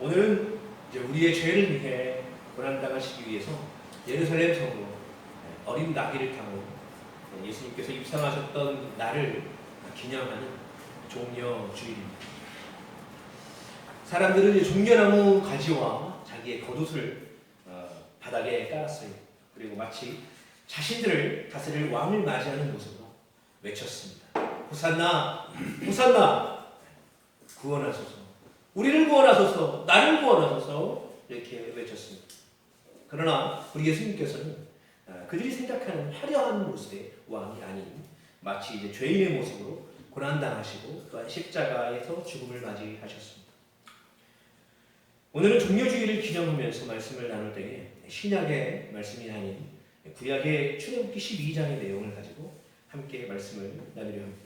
오늘은 이제 우리의 죄를 위해 고난당하시기 위해서 예루살렘 성으로 어린 나귀를 타고 예수님께서 입상하셨던 날을 기념하는 종려주일입니다. 사람들은 이제 종려나무 가지와 자기의 겉옷을 바닥에 깔았어요. 그리고 마치 자신들을 다스릴 왕을 맞이하는 모습으로 외쳤습니다. 호산나, 호산나, 구원하소서, 우리를 구원하소서, 나를 구원하소서, 이렇게 외쳤습니다. 그러나 우리 예수님께서는 그들이 생각하는 화려한 모습의 왕이 아닌 마치 이제 죄인의 모습으로 고난당하시고 또한 십자가에서 죽음을 맞이하셨습니다. 오늘은 종려주의를 기념하면서 말씀을 나눌 때에 신약의 말씀이 아닌 구약의 출애굽기 12장의 내용을 가지고 함께 말씀을 나누려 합니다.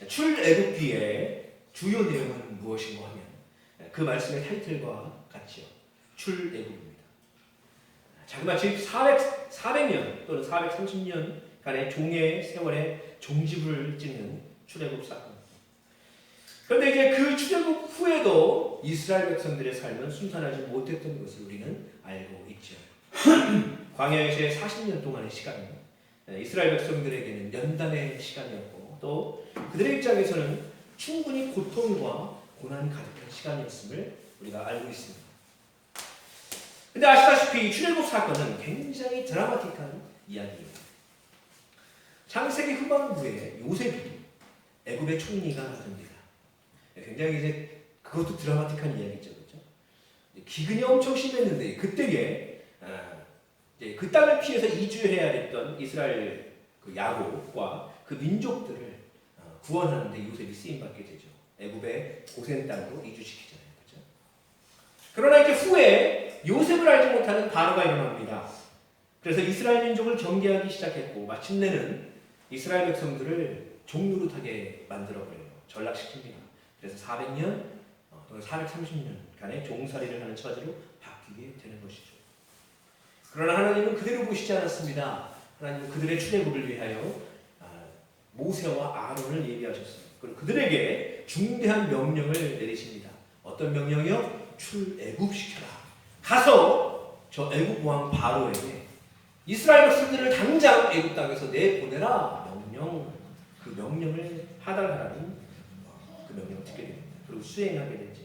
출애굽기의 주요 내용은 무엇인가 하면 그 말씀의 타이틀과 같지요. 출애굽입니다. 자그마치 400년 또는 430년간의 종의 세월에 종지부를 찍는 출애굽 사건. 그런데 이제 그 출애굽 후에도 이스라엘 백성들의 삶은 순탄하지 못했던 것을 우리는 알고 있죠. 광야에서의 40년 동안의 시간은 이스라엘 백성들에게는 연단의 시간이었고 또 그들의 입장에서는 충분히 고통과 고난 가득한 시간이었음을 우리가 알고 있습니다. 근데 아시다시피 출애굽 사건은 굉장히 드라마틱한 이야기입니다. 창세기 후반부에 요셉이 애굽의 총리가 됩니다. 굉장히 이제 그것도 드라마틱한 이야기죠, 그렇죠? 기근이 엄청 심했는데 그때에 이제 그 땅을 피해서 이주해야 됐던 이스라엘 그 야곱과 그 민족들을 구원하는데 요셉이 쓰임 받게 되죠. 애굽의 고센 땅으로 이주시키잖아요, 그렇죠? 그러나 이제 후에 요셉을 알지 못하는 바로가 일어납니다. 그래서 이스라엘 민족을 경계하기 시작했고 마침내는 이스라엘 백성들을 종노릇하게 만들어버려요. 전락시킵니다. 그래서 400년 또는 430년간의 종살이를 하는 처지로 바뀌게 되는 것이죠. 그러나 하나님은 그대로 보시지 않았습니다. 하나님은 그들의 출애굽을 위하여 모세와 아론을 예비하셨어요. 그리고 그들에게 중대한 명령을 내리십니다. 어떤 명령이요? 출애굽시켜라. 가서 저 애굽 왕 바로에게 이스라엘 백성들을 당장 애굽 땅에서 내보내라. 그 명령을 하달하라는 그 명령을 듣게 됩니다. 그리고 수행하게 되죠.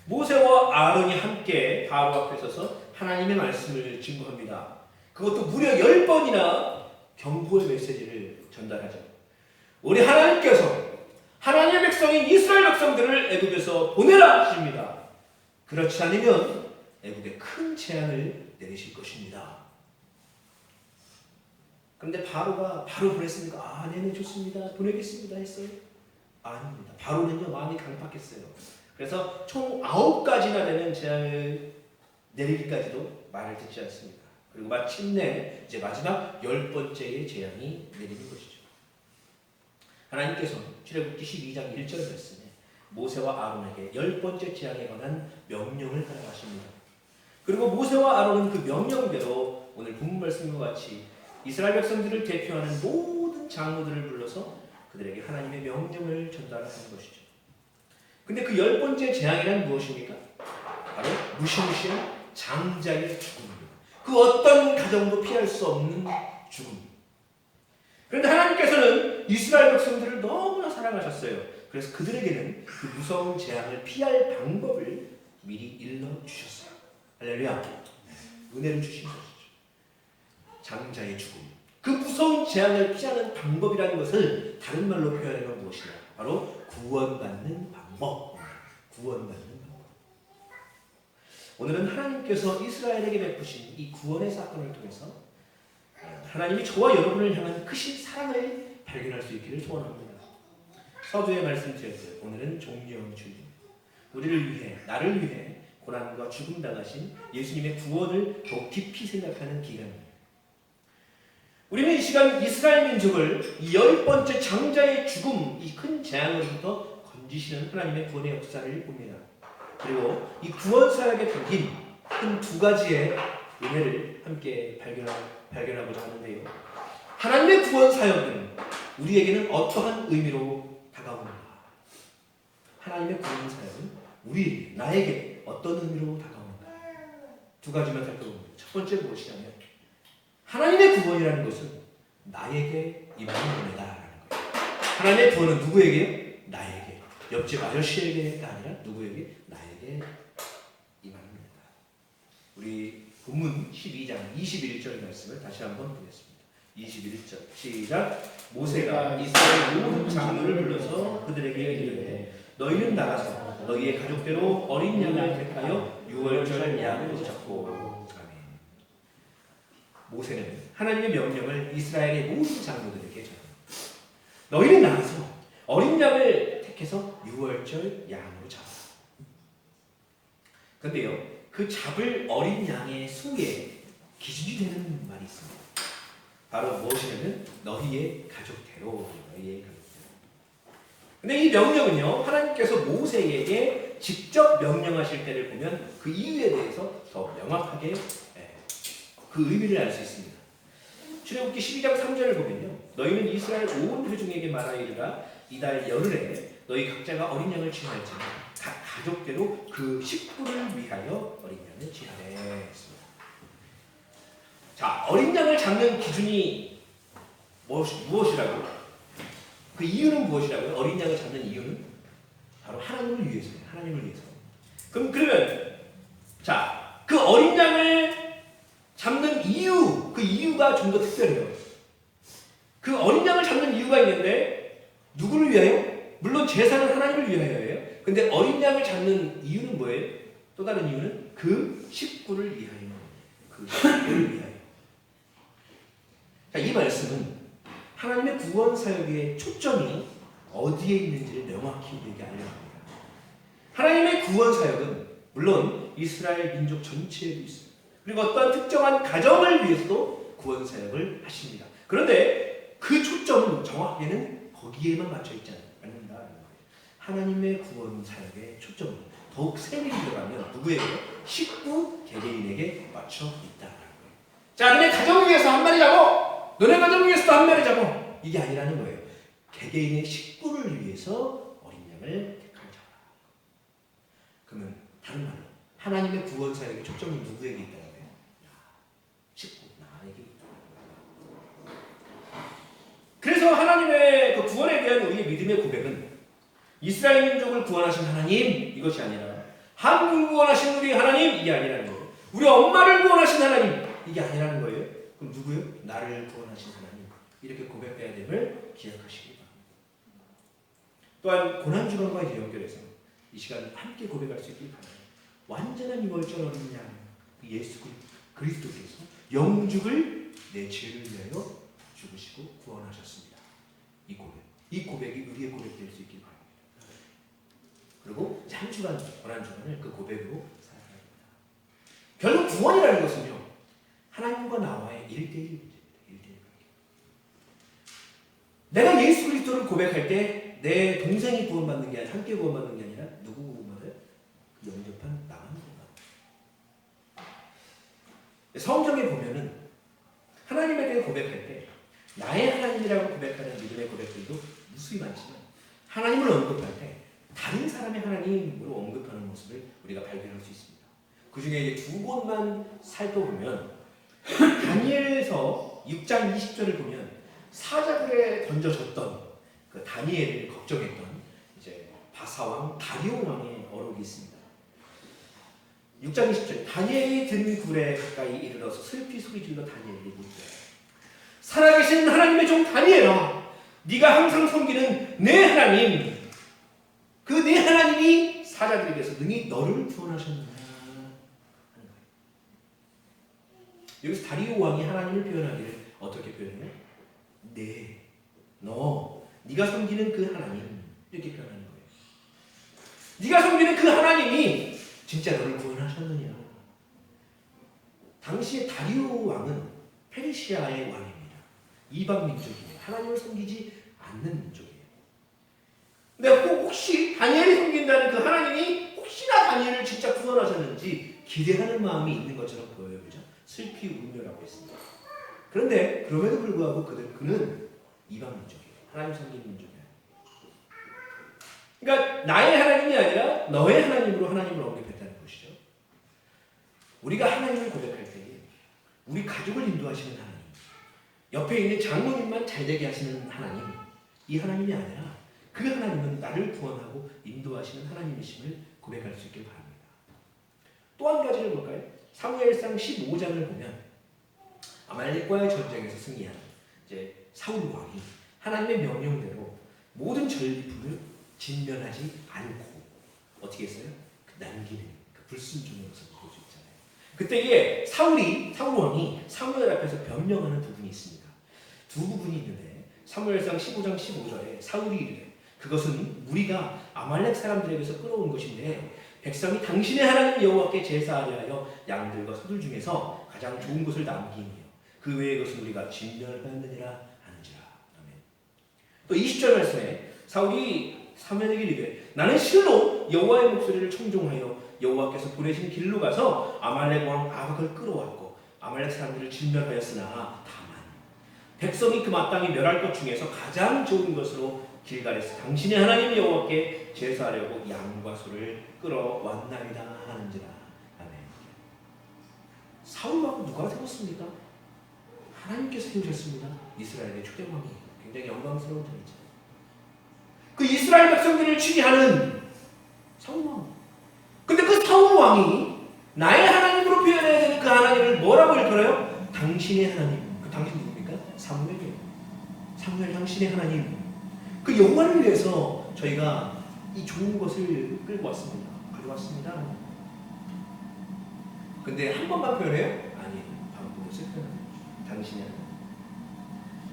모세와 아론이 함께 바로 앞에 서서 하나님의 말씀을 증거합니다. 그것도 무려 10번이나 경고의 메시지를 전달하죠. 우리 하나님께서 하나님의 백성인 이스라엘 백성들을 애굽에서 보내라 하십니다. 그렇지 않으면 애굽에 큰 재앙을 내리실 것입니다. 그런데 바로가 바로 보냈습니까? 네네 좋습니다. 보내겠습니다 했어요? 아닙니다. 바로는요 마음이 강팍했어요. 그래서 총 9가지나 되는 재앙을 내리기까지도 말을 듣지 않습니다. 그리고 마침내 이제 마지막 10번째의 재앙이 내리는 것이죠. 하나님께서 출애굽기 12장 1절 말씀에 모세와 아론에게 10번째 재앙에 관한 명령을 하라고 하십니다. 그리고 모세와 아론은 그 명령대로 오늘 본문 말씀과 같이 이스라엘 백성들을 대표하는 모든 장로들을 불러서 그들에게 하나님의 명령을 전달하는 것이죠. 근데 그 10번째 재앙이란 무엇입니까? 바로 무시무시한 장자의 죽음입니다. 그 어떤 가정도 피할 수 없는 죽음. 그런데 하나님께서는 이스라엘 백성들을 너무나 사랑하셨어요. 그래서 그들에게는 그 무서운 재앙을 피할 방법을 미리 일러주셨어요. 할렐루야. 은혜를 주신 것이죠. 장자의 죽음. 그 무서운 재앙을 피하는 방법이라는 것을 다른 말로 표현하면 무엇이냐? 바로 구원받는 방법. 구원받는 방법. 오늘은 하나님께서 이스라엘에게 베푸신 이 구원의 사건을 통해서 하나님이 저와 여러분을 향한 크신 사랑을 발견할 수 있기를 소원합니다. 서두에 말씀드렸듯 오늘은 종려주일입니다. 우리를 위해, 나를 위해 고난과 죽음 당하신 예수님의 구원을 더 깊이 생각하는 기간입니다. 우리는 이 시간 이스라엘 민족을 이 10번째 장자의 죽음, 이 큰 재앙으로부터 건지시는 하나님의 구원의 역사를 봅니다. 그리고 이 구원 사역에 담긴 큰 2가지의 은혜를 함께 발견하고자 하는데요. 하나님의 구원 사역은 우리에게는 어떠한 의미로 다가옵니까? 하나님의 구원 사역은 우리 나에게 어떤 의미로 다가오는가? 두 가지만 살펴봅니다. 첫 번째 무엇이냐면 하나님의 구원이라는 것은 나에게 임하는 은혜다라는 거예요. 하나님의 구원은 누구에게요? 나에게. 옆집 아저씨에게가 아니라 누구에게? 나에게 임하는 은혜다. 우리 본문 12장 21절 말씀을 다시 한번 보겠습니다. 21절 시작. 모세가 이스라엘 모든 장로를 불러서 그들에게 이르되 너희는 나가서 너희의 가족대로 어린 양을 택하여 유월절 양으로 잡고. 아멘. 모세는 하나님의 명령을 이스라엘의 모든 장로들에게 전합니다. 너희는 나가서 어린 양을 택해서 유월절 양으로 잡아. 근데요, 그 잡을 어린 양의 수에 기준이 되는 말이 있습니다. 바로 무엇이냐면 너희의 가족대로. 너희의 가족대로. 근데 이 명령은요, 하나님께서 모세에게 직접 명령하실 때를 보면 그 이유에 대해서 더 명확하게 그 의미를 알 수 있습니다. 출애굽기 12장 3절을 보면요, 너희는 이스라엘 온 회중에게 말하여 이르라. 이달 열흘에 너희 각자가 어린 양을 취할지니 각 가족대로 그 식구를 위하여 어린 양을 취하래 했습니다. 자, 어린 양을 잡는 기준이 무엇이라고? 그 이유는 무엇이라고요? 어린 양을 잡는 이유는 바로 하나님을 위해서예요. 하나님을 위해서. 그러면 자, 그 어린 양을 잡는 이유, 그 이유가 좀 더 특별해요. 그 어린 양을 잡는 이유가 있는데 누구를 위하여? 물론 제사는 하나님을 위하여예요. 근데 어린 양을 잡는 이유는 뭐예요? 또 다른 이유는 그 식구를 위하여. 그 식구를 위하여. 자, 이 말씀은 하나님의 구원 사역의 초점이 어디에 있는지를 명확히 우리에게 알려줍니다. 하나님의 구원 사역은 물론 이스라엘 민족 전체에도 있습니다. 그리고 어떠한 특정한 가정을 위해서도 구원 사역을 하십니다. 그런데 그 초점은 정확히는 거기에만 맞춰 있지 않는다는 거예요. 하나님의 구원 사역의 초점은 더욱 세밀히 들어가면 누구에게? 식구 개개인에게 맞춰 있다는 거예요. 자, 너네 가정을 위해서 한 마리 잡어. 너네 가정을 위해서도 한 마리 잡어. 이게 아니라는 거예요. 개개인의 식구를 위해서 어린 양을 택하여 잡아라. 그러면 다른 말로 하나님의 구원 사역의 초점이 누구에게 있다는 거예요? 식구, 나에게 있다. 그래서 하나님의 그 구원에 대한 우리의 믿음의 고백은 이스라엘 민족을 구원하신 하나님, 이것이 아니라 한국을 구원하신 우리 하나님, 이게 아니라는 거예요. 우리 엄마를 구원하신 하나님, 이게 아니라는 거예요. 그럼 누구요? 나를 구원하신 하나님. 이렇게 고백해야 됨을 기억하시기 바랍니다. 또한 고난주간과 연결해서 이 시간 함께 고백할 수 있길 바랍니다. 완전한 유월절 어린 양 예수 그리스도께서 영죽을 내 죄를 위하여 죽으시고 구원하셨습니다. 이 고백이 우리의 고백될 수 있길 바랍니다. 그리고 한 주간, 고난주간을 그 고백으로 살아가야 합니다. 결국 구원이라는 것은요, 하나님과 나와의 1대1 문제입니다. 1대1 관계. 내가 예수 그리스도를 고백할 때 내 동생이 구원받는 게 아니라, 함께 구원받는 게 아니라 누구 구원받아요? 영접한 나만 구원받아요. 성경에 보면은 하나님에 대해 고백할 때 나의 하나님이라고 고백하는 믿음의 고백들도 무수히 많지만 하나님을 언급할 때 다른 사람의 하나님으로 언급하는 모습을 우리가 발견할 수 있습니다. 그 중에 이제 두 곳만 살펴보면 다니엘서 6장 20절을 보면 사자굴에 던져졌던 그 다니엘을 걱정했던 이제 바사왕 다리오 왕의 어록이 있습니다. 6장 20절 다니엘이 든 굴에 가까이 이르러서 슬피 소리질러 다니엘이 묻되 살아계신 하나님의 종 다니엘아, 네가 항상 섬기는 내 하나님, 그 내 하나님이 사자들에게서 능히 너를 구원하셨느냐 하는 거예요. 여기서 다리오 왕이 하나님을 표현하기를 어떻게 표현해요? 네가 섬기는 그 하나님, 이렇게 표현하는 거예요. 네가 섬기는 그 하나님이 진짜 너를 구원하셨느냐. 당시에 다리오 왕은 페르시아의 왕입니다. 이방 민족이에요. 하나님을 섬기지 않는 민족이에요. 근데 혹시 다니엘이 섬긴다는 그 하나님이 혹시나 다니엘을 진짜 구원하셨는지 기대하는 마음이 있는 것처럼 보여요. 그죠? 슬피 울며라고 했습니다. 그런데 그럼에도 불구하고 그는 이방 민족이에요. 하나님 섬기는 민족이에요. 그러니까 나의 하나님이 아니라 너의 하나님으로 하나님을 언급했다는 것이죠. 우리가 하나님을 고백할 때에 우리 가족을 인도하시는 하나님, 옆에 있는 장모님만 잘되게 하시는 하나님, 이 하나님이 아니라 그 하나님은 나를 구원하고 인도하시는 하나님이심을 고백할 수 있길 바랍니다. 또 한 가지를 볼까요? 사무엘상 15장을 보면 아말렉과의 전쟁에서 승리한 이제 사울 왕이 하나님의 명령대로 모든 전리품을 진멸하지 않고 어떻게 했어요? 남기는 그 불순종의 모습을 볼 수 있잖아요. 그때 이게 사울 왕이 사무엘 앞에서 변명하는 부분이 있습니다. 두 부분이 있는데 사무엘상 15장 15절에 사울이 이르되 그것은 우리가 아말렉 사람들에게서 끌어온 것인데 백성이 당신의 하나님 여호와께 제사하려 하여 양들과 소들 중에서 가장 좋은 것을 남기니요 그 외의 것은 우리가 진멸받느니라 하는지라. 아멘. 또 20절 말씀에 사울이 사무엘에게 이르되 나는 실로 여호와의 목소리를 청종하여 여호와께서 보내신 길로 가서 아말렉 왕 아각을 끌어왔고 아말렉 사람들을 진멸하였으나 다만 백성이 그 마땅히 멸할 것 중에서 가장 좋은 것으로 길갈에서 당신의 하나님 여호와께 제사하려고 양과 소를 끌어왔나이다 하는지라. 아멘. 사울 왕은 누가 세웠습니까? 하나님께서 세우셨습니다. 이스라엘의 초대왕이 굉장히 영광스러운 자이죠. 그 이스라엘 백성들을 치리하는 사울 왕. 근데 그 사울 왕이 나의 하나님으로 표현해야 되는 그 하나님을 뭐라고 일컬어요? 당신의 하나님. 그 당신 누굽니까? 사무엘이에요. 사무엘 당신의 하나님. 그 영광을 위해서 저희가 이 좋은 것을 끌고 왔습니다. 가져왔습니다. 근데 한 번만 표현해요? 아니, 반복해서 표현합니다. 당신의 하나님.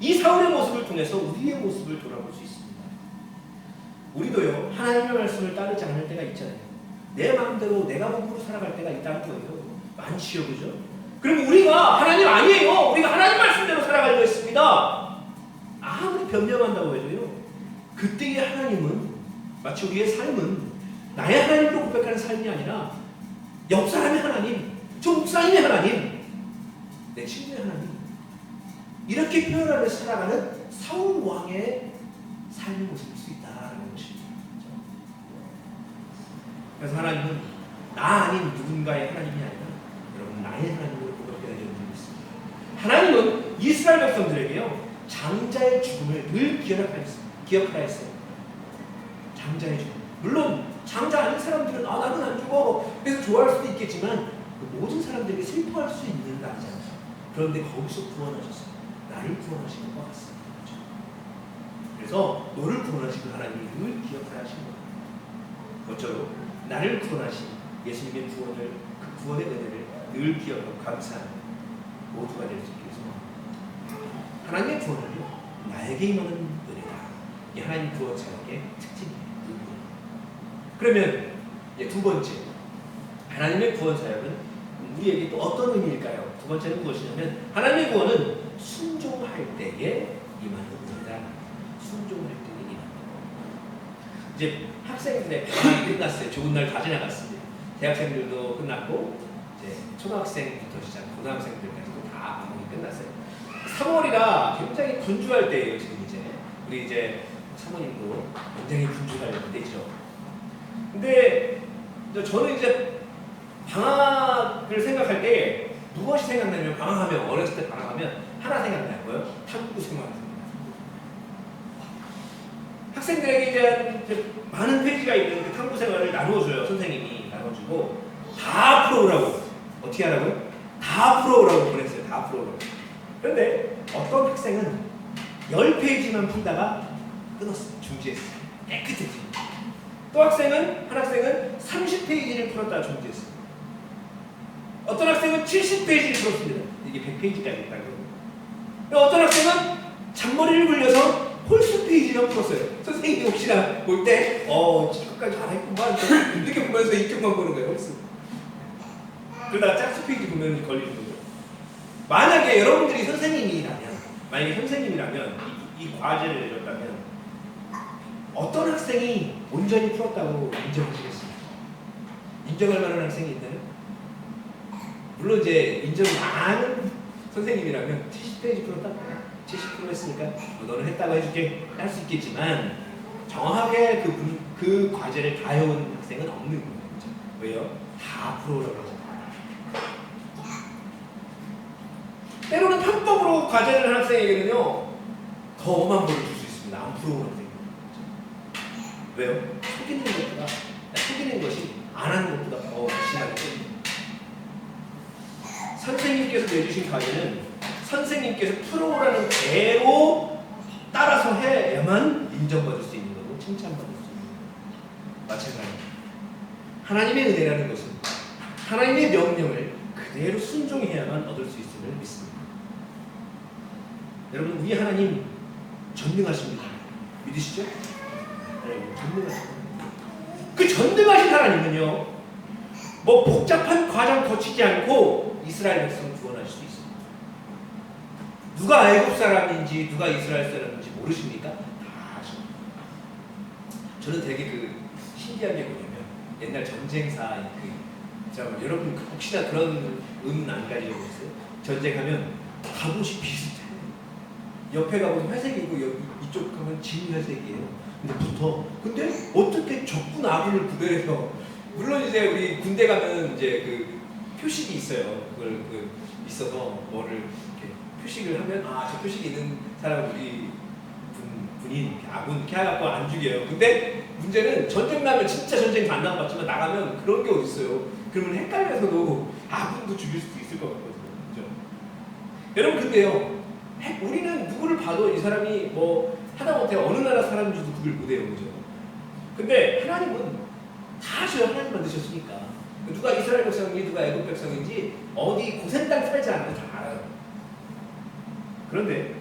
이 사울의 모습을 통해서 우리의 모습을 돌아볼 수 있습니다. 우리도요, 하나님의 말씀을 따르지 않을 때가 있잖아요. 내 마음대로 내가 몸으로 살아갈 때가 있다는 거예요. 많지요, 그죠? 그럼 우리가 하나님 아니에요. 우리가 하나님 말씀대로 살아가려고 했습니다. 아무리 변명한다고 해도요. 그때의 하나님은 마치 우리의 삶은 나의 하나님으로 고백하는 삶이 아니라 옆 사람의 하나님, 저 목사님의 하나님, 내 친구의 하나님 이렇게 표현하면서 살아가는 사울 왕의 삶의 모습일 수 있다라는 것입니다. 그래서 하나님은 나 아닌 누군가의 하나님이 아니라 여러분 나의 하나님으로 고백해야 되는 분이 있습니다. 하나님은 이스라엘 백성들에게요 장자의 죽음을 늘 기억하라 했어요. 장자의 죽음. 물론 장자 아닌 사람들은 나는 안 죽어 그래서 좋아할 수도 있겠지만 그 모든 사람들에게 슬퍼할 수 있는 날이잖아요. 그런데 거기서 구원하셨어요. 나를 구원하시는 것 같습니다. 그래서 너를 구원하신 그 하나님이 늘 기억하라 하신 거예요. 어쩌로 나를 구원하신 예수님의 구원을 그 구원의 은혜를 늘 기억하고 감사하는 모두가 될 수 있게 해서 하나님의 구원을요 나에게 임하는 은혜다. 이 하나님 구원 사역의 특징이에요. 그러면 이제 두 번째 하나님의 구원 사역은 우리에게 또 어떤 의미일까요? 두 번째는 무엇이냐면 하나님의 구원은 순종할 때에 임하는 은혜다. 순종할 때에 임하는 은혜. 이제 학생들의 방학이 끝났어요. 좋은 날 다 지나갔습니다. 대학생들도 끝났고 이제 초등학생부터 시작 고등학생들까지도 다 방학이 끝났어요. 3월이라 굉장히 분주할 때예요. 지금 이제 우리 이제 사모님도 굉장히 분주할 때죠. 근데 저는 이제 방학을 생각할 때 무엇이 생각나냐면 방학하면 어렸을 때 방학하면 하나 생각나요. 뭐요? 탐구 생활. 학생들에게 이제 많은 페이지가 있는 그 탐구 생활을 나누어줘요. 선생님이 나눠주고 다 풀어오라고. 어떻게 하라고요? 다 풀어오라고 보냈어요. 다 풀어오라고. 그런데 어떤 학생은 10페이지만 풀다가 끊었어요. 중지했어요. 깨끗했지. 또 한 학생은 30페이지를 풀었다가 중지했어요. 어떤 학생은 70페이지를 풀었습니다. 이게 100페이지까지 있다고. 어떤 학생은 잔머리를 굴려서 홀수 페이지만 풀었어요. 선생님이 혹시나 볼 때 끝까지 안 했구만 이렇게 보면서 이쪽만 보는 거예요. 홀수. 그러다가 짝수 페이지 보면 걸리는 거예요. 만약에 여러분들이 선생님이라면 이 과제를 내줬다면 어떤 학생이 온전히 풀었다고 인정하시겠습니까? 인정할 만한 학생이 있나요? 물론 이제 인정이 많은 선생님이라면 70페이지 풀었다? 70% 했으니까 너는 했다고 해줄게 할 수 있겠지만 정확하게 그 과제를 다 해온 학생은 없는 거예요. 그렇죠? 왜요? 다 프로라고 하죠. 때로는 편법으로 과제를 한 학생에게는요 더 엄한 벌을 줄 수 있습니다. 안 프로라고 생각해요. 왜요? 속이는 것이 안 하는 것보다 더 심하게 때립니다. 선생님께서 내주신 과제는 선생님께서 프로라는 대로 따라서 해야만 인정받을 수 있는 거고 칭찬받을 수 있는 거고 마찬가지입니다. 하나님의 은혜라는 것은 하나님의 명령을 그대로 순종해야만 얻을 수 있음을 믿습니다. 여러분 우리 하나님 전능하십니다. 믿으시죠? 네, 전능하십니다. 그 전능하신 하나님은요 뭐 복잡한 과정 거치지 않고 이스라엘 백성 구원하실 수 있습니다. 누가 애굽 사람인지 누가 이스라엘 사람인지 모르십니까? 다 아십니다. 저는 되게 그 신기한 게 뭐냐면 옛날 전쟁사 여러분 혹시나 그런 의문 안 가지고 있어요? 전쟁하면 갑옷이 비슷해. 옆에 가보면 회색이고 이쪽 가면 진 회색이에요. 근데 어떻게 적군 아군을 구별해서 물론 이제 우리 군대 가면 이제 그 표식이 있어요. 그걸 있어서 뭐를 이렇게 표식을 하면 저 표식이 있는 사람 우리 군인 아군 이렇게 해갖고 안 죽여요. 근데 문제는 전쟁 나면 진짜 전쟁 안 나가봤지만 나가면 그런 게 어딨어요. 그러면 헷갈려서도 아군도 죽일 수도 있을 것 같거든요. 그죠? 여러분 근데요 우리는 누구를 봐도 이 사람이 뭐 하다못해 어느 나라 사람인지도 구별 못해요. 그죠? 근데 하나님은 다 아셔요. 하나님 만드셨으니까. 누가 이스라엘 백성인지 누가 애굽 백성인지 어디 고센 땅 살지 않아도 다 알아요. 그런데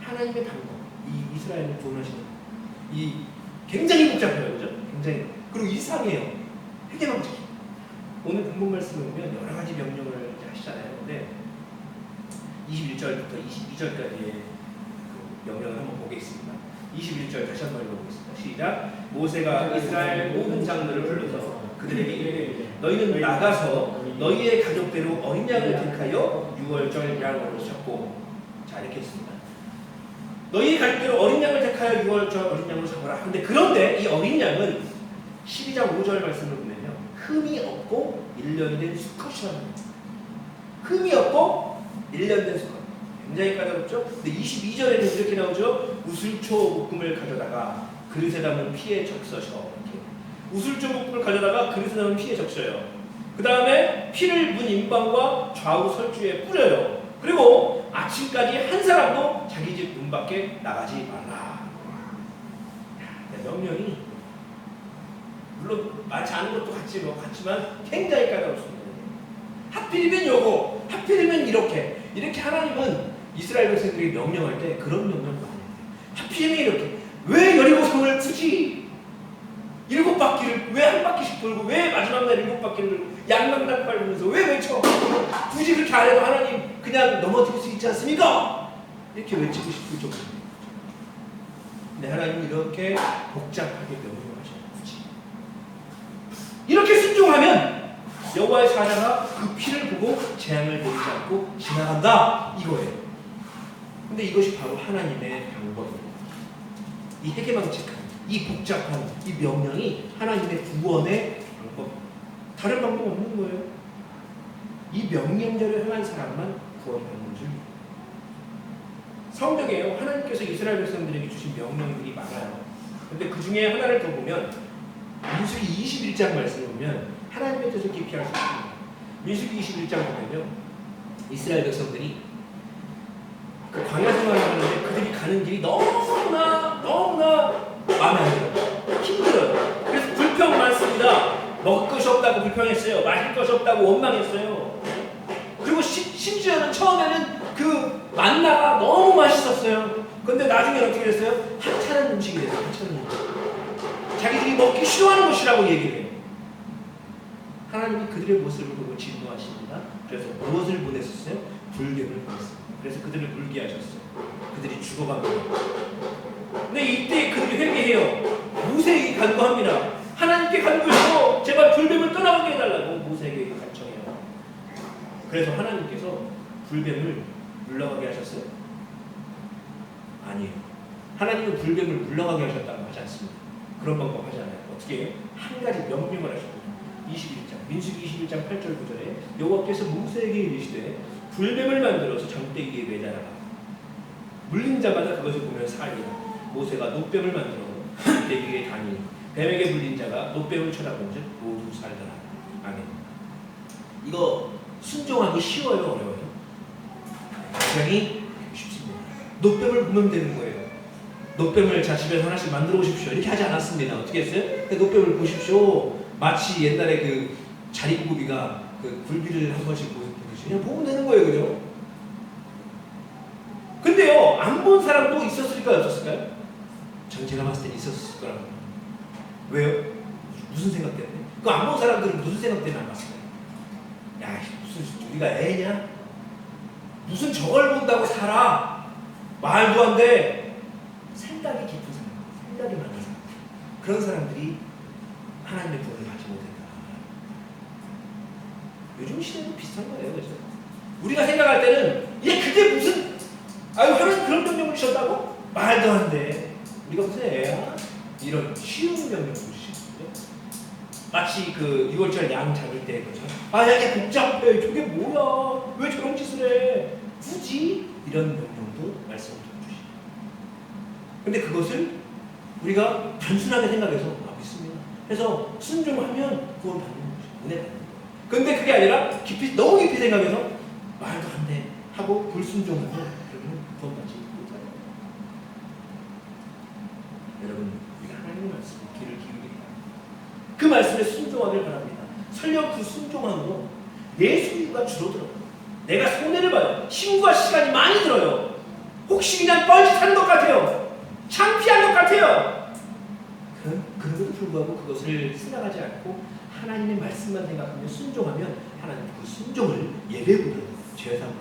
하나님의 방법, 이 이스라엘을 구원하시는 이 굉장히 복잡해요. 그죠? 굉장히 그리고 이상해요. 회개방식. 오늘 본문 말씀을 보면 여러 가지 명령을 하시잖아요. 근데 21절부터 22절까지의 그 명령을 한번 보겠습니다. 21절 다시 한번 읽어보겠습니다. 시작. 모세가 이스라엘 모든 장로를 불러서 그들에게 이르되 너희는 나가서 너희의 가족대로 어린 양을 택하여 6월절 양으로 잡고 자 이렇게 했습니다. 너희의 가족대로 어린 양을 택하여 6월절 어린 양으로 잡아라. 그런데 이 어린 양은 12장 5절 말씀을 보면요 흠이 없고 1년이 된 수컷이라는 겁니다. 흠이 없고 1년 된 수컷. 굉장히 까다롭죠? 근데 22절에는 이렇게 나오죠. 우슬초 볶음을 가져다가 그릇에 담은 피에 적셔서 이렇게. 우슬초 볶음을 가져다가 그릇에 담은 피에 적셔요. 그 다음에 피를 문 임방과 좌우 설주에 뿌려요. 그리고 아침까지 한 사람도 자기 집 문 밖에 나가지 말라. 명령이 물론 많지 않은 것도 같지만 굉장히 까다롭습니다. 하필이면 요거, 하필이면 이렇게 하나님은 이스라엘 백성들이 명령할 때 그런 명령을 많이 해요. 하필이면 이렇게 왜 여리고성을 굳이 7바퀴를 왜 한 바퀴씩 돌고 왜 마지막 날 7바퀴를 돌고 양방당 밟으면서 왜 외쳐? 굳이 그렇게 안 해도 하나님 그냥 넘어질 수 있지 않습니까? 이렇게 외치고 싶을 정도입니다. 근데 하나님은 이렇게 복잡하게 명령하셔요. 굳이 이렇게 순종하면 여호와의 사자가 그 피를 보고 재앙을 내리지 않고 지나간다 이거예요. 근데 이것이 바로 하나님의 방법입니다. 이 회개방식한, 이 복잡한 이 명령이 하나님의 구원의 방법. 다른 방법 없는 거예요. 이 명령대로 행한 사람만 구원받는 줄. 성경에요. 하나님께서 이스라엘 백성들에게 주신 명령들이 많아요. 근데 그 중에 하나를 더 보면 민수기 21장 말씀을 보면 하나님의 뜻을 깊이 알 수 있습니다. 민수기 21장 보면요. 이스라엘 백성들이 그 광야 생활을 하는데 그들이 가는 길이 너무나 마음에 안 들어요. 힘들어요. 그래서 불평 많습니다. 먹을 것이 없다고 불평했어요. 마실 것이 없다고 원망했어요. 그리고 심지어는 처음에는 그 만나가 너무 맛있었어요. 근데 나중에 어떻게 됐어요? 하찮은 음식이 됐어요. 하찮은 음식. 자기들이 먹기 싫어하는 것이라고 얘기를 해요. 하나님이 그들의 모습을 보고 진노하십니다. 그래서 무엇을 보냈었어요? 불뱀을 보냈어요. 그래서 그들을 물게 하셨어요. 그들이 죽어갑니다. 근데 이때 그들이 회개해요. 모세에게 간구합니다. 하나님께 간구해서 제발 불뱀을 떠나게 해달라고 모세에게 간청해요. 그래서 하나님께서 불뱀을 물러가게 하셨어요? 아니에요. 하나님은 불뱀을 물러가게 하셨다고 하지 않습니다. 그런 방법 하지 않아요. 어떻게 해요? 한 가지 명령을 하십니다. 21장 민수기 21장 8절 9절에 여호와께서 모세에게 이르시되 불뱀을 만들어서 장대기에 매달아라. 물린 자마다 그것을 보면 살리라. 모세가 노뱀을 만들어 장대기에 다니 뱀에게 물린 자가 노뱀을 쳐다본즉 모두 살더라. 아멘. 이거 순종하기 쉬워요, 어려워요? 굉장히 쉽습니다. 노뱀을 보면 되는 거예요. 노뱀을 자 집에서 하나씩 만들어 보십시오. 이렇게 하지 않았습니다. 어떻게 했어요? 노뱀을 보십시오. 마치 옛날에 그 자리구비가 그 굴비를 한 번씩 보듯이 그냥 보면 되는 거예요, 그죠? 근데요, 안 본 사람도 있었을까요, 없었을까요? 전 제가 봤을 땐 있었을 거라고. 왜요? 무슨 생각 때문에? 그 안 본 사람들은 무슨 생각 때문에 안 봤을까요? 야, 무슨 우리가 애냐? 무슨 저걸 본다고 살아? 말도 안 돼. 생각이 깊은 사람, 생각이 많은 사람, 그런 사람들이 하나님의 구원을 받지 못했다. 요즘 시대도 비슷한 거예요, 그죠? 우리가 생각할 때는 그게 무슨 하나님 그런 명령을 주셨다고? 말도 안 돼. 우리가 무슨 애야? 이런 쉬운 명령을 주시거든요. 마치 그 6월절 양 잡을 때 그죠? 이게 복잡해. 저게 뭐야? 왜 저런 짓을 해? 굳이 이런 명령도 말씀을 주시고. 근데 그것을 우리가 단순하게 생각해서 믿습니다. 그래서 순종하면 구원 받는 거죠. 은혜 받는 거예요. 근데 그게 아니라 너무 깊이 생각해서 말도 안 돼 하고 불순종하면 그러면 구원 받지 못해요. 여러분, 우리가 하나님의 말씀에 귀를 기울이기 바랍니다. 그 말씀에 순종하길 바랍니다. 설령 그 순종함으로 내 소유가 줄어들어요. 내가 손해를 봐요. 힘과 시간이 많이 들어요. 혹시 그냥 뻘짓하는 것 같아요. 창피한 것 같아요. 그럼에도 불구하고 그것을 생각하지 않고 하나님의 말씀만 생각하며 순종하면 하나님 그 순종을 예배보다 제사보다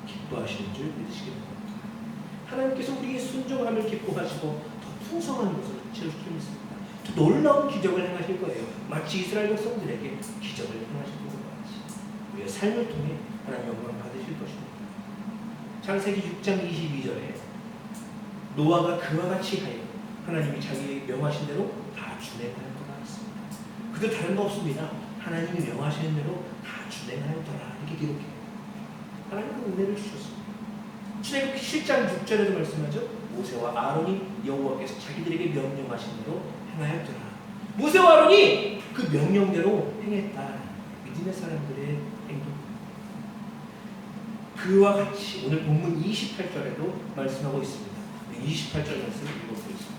기뻐하시는 줄 믿으시기 바랍니다. 하나님께서 우리의 순종함을 기뻐하시고 더 풍성한 것을 채우실 줄 믿습니다. 또 놀라운 기적을 행하실 거예요. 마치 이스라엘 백성들에게 기적을 행하실 것 같이 우리의 삶을 통해 하나님 영광을 받으실 것입니다. 창세기 6장 22절에 노아가 그와 같이 하여 하나님이 자기 명하신 대로 다 준행하였더라 했습니다. 그들 다른 거 없습니다. 하나님이 명하시는 대로 다 준행하였더라 이렇게 기록해요. 하나님은 은혜를 주셨습니다. 출애굽기 7장 6절에도 말씀하죠. 모세와 아론이 여호와께서 자기들에게 명령하신 대로 행하였더라. 모세와 아론이 그 명령대로 행했다. 믿음의 사람들의 행동. 그와 같이 오늘 본문 28절에도 말씀하고 있습니다. 28절 말씀 읽어보겠습니다.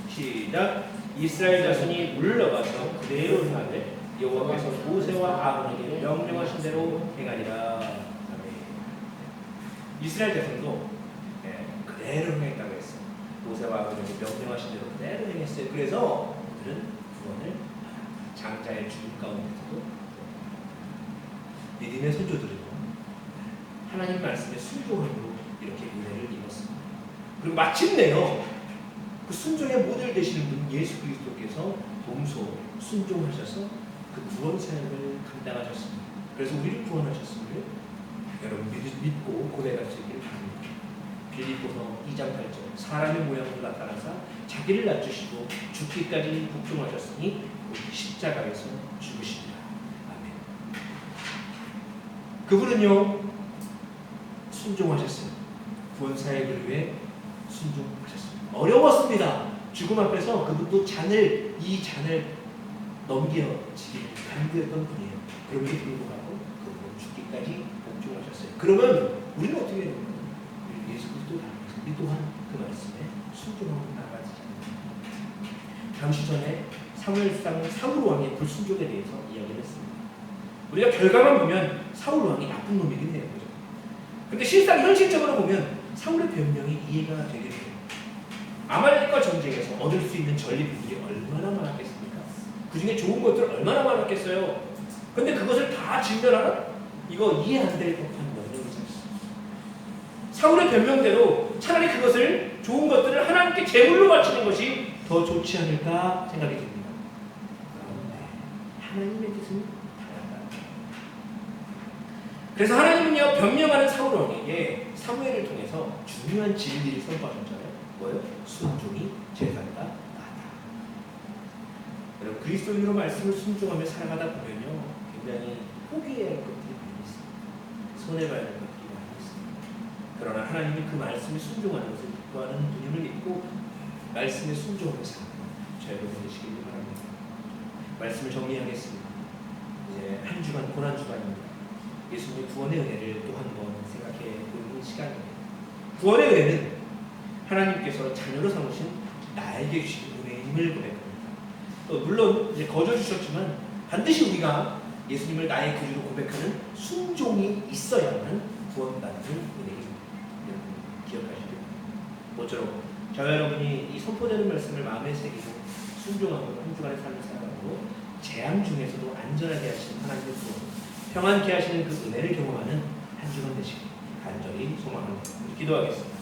시작. 이스라엘 자손이 물러가서 그대로 행하되 여호와께서 모세와 아론에게 명령하신 대로 행하리라. 아멘. 이스라엘 자손도 그대로 행했다고 했어요. 모세와 아론에게 명령하신 대로 그대로 행했어요. 그래서 그들은 구원을 받았다. 장자의 죽음 가운데서도 믿음의 선조들은 하나님 말씀에 순종함으로 이렇게 은혜를 입었습니다. 그리고 마침내요, 그 순종의 모델 되시는 분 예수 그리스도께서 몸소 순종하셔서 그 구원 사역을 감당하셨습니다. 그래서 우리를 구원하셨음을 여러분 믿고 고백할 수 있기를 바랍니다. 빌립보서 2장 8절 사람의 모양으로 나타나사 자기를 낮추시고 죽기까지 복종하셨으니 십자가에서 죽으십니다. 아멘. 그분은요 순종하셨어요. 구원 사역을 위해 순종하셨습니다. 어려웠습니다. 죽음 앞에서 그분도 이 잔을 넘겨지기를 간구했던 분이에요. 그럼에도 불구하고 그분은 죽기까지 복종하셨어요. 그러면 우리는 어떻게 해야 됩니까? 예수 그리스도 닮아서 우리 또한 그 말씀에 순종하고 나가지 않습니다. 잠시 전에 사무엘상 사울 왕의 불순종에 대해서 이야기를 했습니다. 우리가 결과만 보면 사울 왕이 나쁜 놈이긴 해요. 그죠? 근데 실상 현실적으로 보면 사울의 변명이 이해가 되게 돼요. 아말렉과 전쟁에서 얻을 수 있는 전리품들이 얼마나 많았겠습니까? 그 중에 좋은 것들 얼마나 많았겠어요? 근데 그것을 다 진멸하는? 이거 이해 안 될 법한 명령이죠. 사울의 변명대로 차라리 그것을 좋은 것들을 하나님께 제물로 바치는 것이 더 좋지 않을까 생각이 듭니다. 하나님의 뜻은 다르다. 그래서 하나님은요 변명하는 사울 왕에게 사무엘을 통해서 중요한 진리를 선포하셨잖아요. 뭐예요? 순종이 제사보다 나다. 여러분 그리스도인으로 말씀을 순종하며 살아가다 보면요 굉장히 포기해야 할 것들이 많이 있습니다. 손해봐야 할 것들이 많이 있습니다. 그러나 하나님이 그 말씀에 순종하는 것을 기뻐하는 분임을 믿고 말씀에 순종하며 살아가는 저 여러분 되시길 바랍니다. 말씀을 정리하겠습니다. 이제 한 주간 고난 주간입니다. 예수님의 구원의 은혜를 또 한 번 생각해 보는 시간입니다. 구원의 은혜는 하나님께서 자녀로 삼으신 나에게 주신 은혜임을 고백합니다. 또 물론 이제 거저 주셨지만 반드시 우리가 예수님을 나의 구주로 고백하는 순종이 있어야만 구원받는 은혜입니다. 여러분 기억하시길 바랍니다. 모쪼록 저와 여러분이 이 선포되는 말씀을 마음에 새기고 순종하고 한 주간의 삶을 살아가고 재앙 중에서도 안전하게 하시는 하나님의 구원, 평안케 하시는 그 은혜를 경험하는 한 주간 되시길 간절히 소망합니다. 기도하겠습니다.